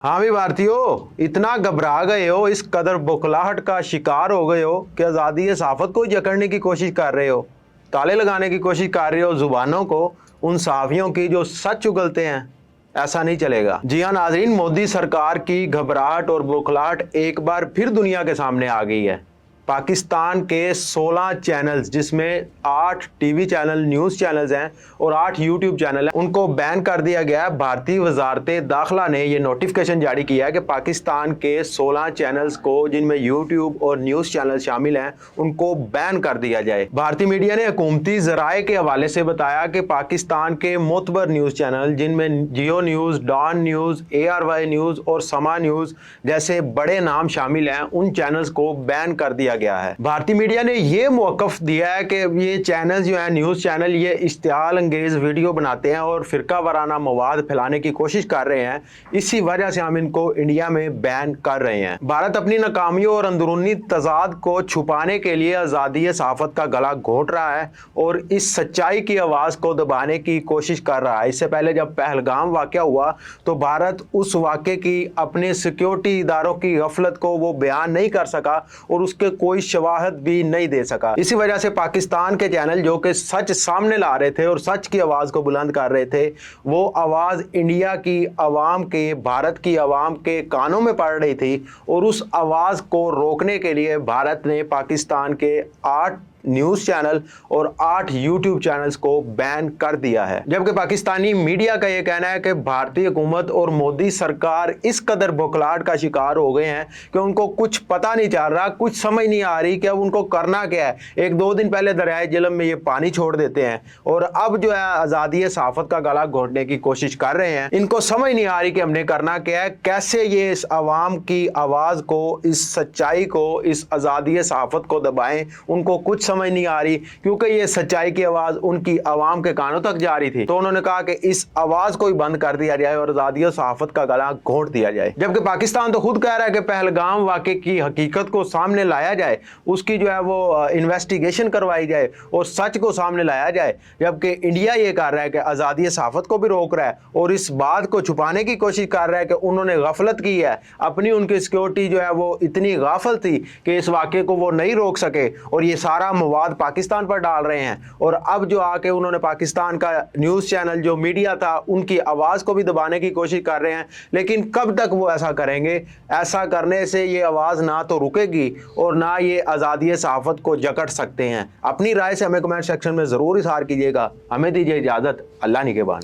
हाँ भी भारतीयों, इतना घबरा गए हो, इस कदर बौखलाहट का शिकार हो गए हो कि आज़ादी सहाफ़त को जकड़ने की कोशिश कर रहे हो, ताले लगाने की कोशिश कर रहे हो जुबानों को, उन सहाफ़ियों की जो सच उगलते हैं। ऐसा नहीं चलेगा। जी हाँ नाजरीन, मोदी सरकार की घबराहट और बौखलाहट एक बार फिर दुनिया के सामने आ गई है। पाकिस्तान के 16 चैनल्स, जिसमें 8 टीवी चैनल न्यूज़ चैनल्स हैं और 8 यूट्यूब चैनल हैं, उनको बैन कर दिया गया है। भारतीय वजारत दाखिला ने ये नोटिफिकेशन जारी किया है कि पाकिस्तान के 16 चैनल्स को, जिनमें यूट्यूब और न्यूज़ चैनल शामिल हैं, उनको बैन कर दिया जाए। भारतीय मीडिया ने हुकूमती ज़राए के हवाले से बताया कि पाकिस्तान के मोतबर न्यूज़ चैनल, जिनमें Geo news, Dawn news, ARY news और समा न्यूज़ जैसे बड़े नाम शामिल हैं, उन चैनल्स को बैन कर दिया गया है। भारतीय मीडिया ने यह मौक़िफ़ दिया है कि ये चैनल जो है, न्यूज़ चैनल, ये इश्तियाल अंगेज वीडियो बनाते हैं और फिरका वाराना मवाद फैलाने की कोशिश कर रहे हैं। इसी वजह से हम इनको इंडिया में बैन कर रहे हैं। भारत अपनी नाकामियों और अंदरूनी तजाद को छुपाने के लिए आज़ादी सहाफ़त का गला घोंट रहा है और इस सच्चाई की आवाज़ को दबाने की कोशिश कर रहा है। इससे पहले जब पहलगाम वाक़या हुआ तो भारत उस वाक़े की अपने सिक्योरिटी इदारों की गफलत को वो बयान नहीं कर सका और उसके कोई शवाहद भी नहीं दे सका। इसी वजह से पाकिस्तान के चैनल जो कि सच सामने ला रहे थे और सच की आवाज़ को बुलंद कर रहे थे, वो आवाज़ इंडिया की आवाम के, भारत की आवाम के कानों में पड़ रही थी और उस आवाज़ को रोकने के लिए भारत ने पाकिस्तान के 8 न्यूज़ चैनल और 8 यूट्यूब चैनल्स को बैन कर दिया है। जबकि पाकिस्तानी मीडिया का यह कहना है कि भारतीय हुकूमत और मोदी सरकार इस कदर बौखलाहट का शिकार हो गए हैं कि उनको कुछ पता नहीं चल रहा, कुछ समझ नहीं आ रही कि अब उनको करना क्या है। 1-2 दिन पहले दरियाए झेलम में ये पानी छोड़ देते हैं और अब जो है आज़ादी सहाफ़त का गला घोंटने की कोशिश कर रहे हैं। इनको समझ नहीं आ रही कि हमने करना क्या है, कैसे ये इस आवाम की आवाज़ को, इस सच्चाई को, इस आज़ादी सहाफ़त को दबाएं। उनको कुछ समझ नहीं आ रही, क्योंकि ये सच्चाई की आवाज उनकी आवाम के कानों तक जा रही थी। तो उन्होंने कहा कि इस आवाज को ही बंद कर दिया जाए और आज़ादी और सहाफ़त का गला घोंट दिया जाए। जबकि पाकिस्तान तो खुद कह रहा है कि पहलगाम वाक़े की हकीकत को सामने लाया जाए, उसकी जो है वो इन्वेस्टिगेशन करवाई जाए और सच को सामने लाया जाए। जबकि इंडिया ये कर रहा है कि आज़ादी सहाफ़त को भी रोक रहा है और इस बात को छुपाने की कोशिश कर रहा है कि उन्होंने गफलत की है, अपनी उनकी सिक्योरिटी जो है वो इतनी गाफल थी कि इस वाक़े को वो नहीं रोक सके और ये सारा मवाद पाकिस्तान पर डाल रहे हैं। और अब जो आके उन्होंने पाकिस्तान का न्यूज़ चैनल जो मीडिया था, उनकी आवाज़ को भी दबाने की कोशिश कर रहे हैं। लेकिन कब तक वो ऐसा करेंगे? ऐसा करने से ये आवाज़ ना तो रुकेगी और ना ये आज़ादी सहाफ़त को जकड़ सकते हैं। अपनी राय से हमें कमेंट सेक्शन में ज़रूर इज़हार कीजिएगा। हमें दीजिए इजाज़त। अल्लाह निगहबान।